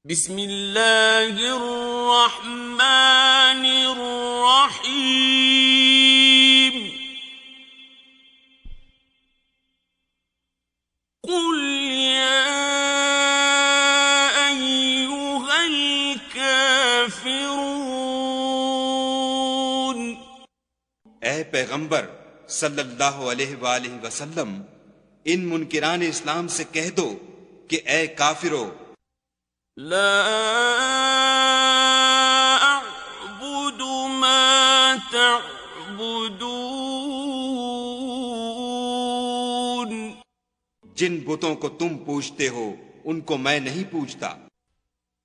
بسم اللہ الرحمن الرحیم قل یا ایھا الکافرون، اے پیغمبر صلی اللہ علیہ وآلہ وسلم، ان منکران اسلام سے کہہ دو کہ اے کافرو، لا اعبد ما تعبدون، جن بتوں کو تم پوجتے ہو ان کو میں نہیں پوجتا،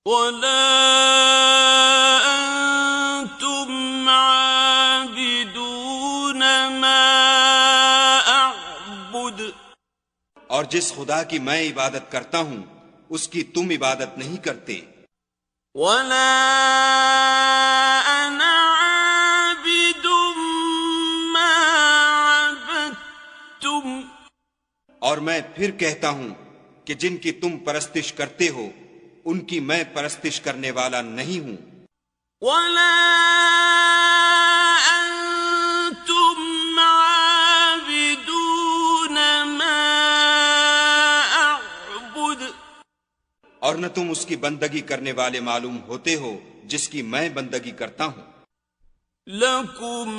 ولا انتم عابدون ما اعبد، اور جس خدا کی میں عبادت کرتا ہوں اس کی تم عبادت نہیں کرتے، ولا انا عابد ما عبدتم، اور میں پھر کہتا ہوں کہ جن کی تم پرستش کرتے ہو ان کی میں پرستش کرنے والا نہیں ہوں، ولا انتم عابدون ما اعبد، اور نہ تم اس کی بندگی کرنے والے معلوم ہوتے ہو جس کی میں بندگی کرتا ہوں، لکم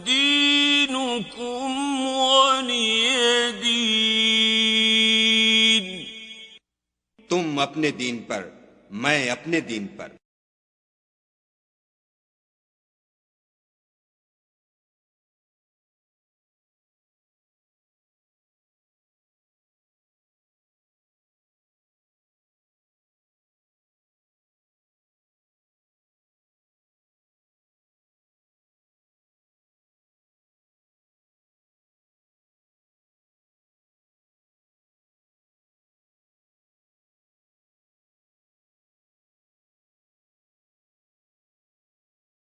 دینکم ولی دین، تم اپنے دین پر، میں اپنے دین پر۔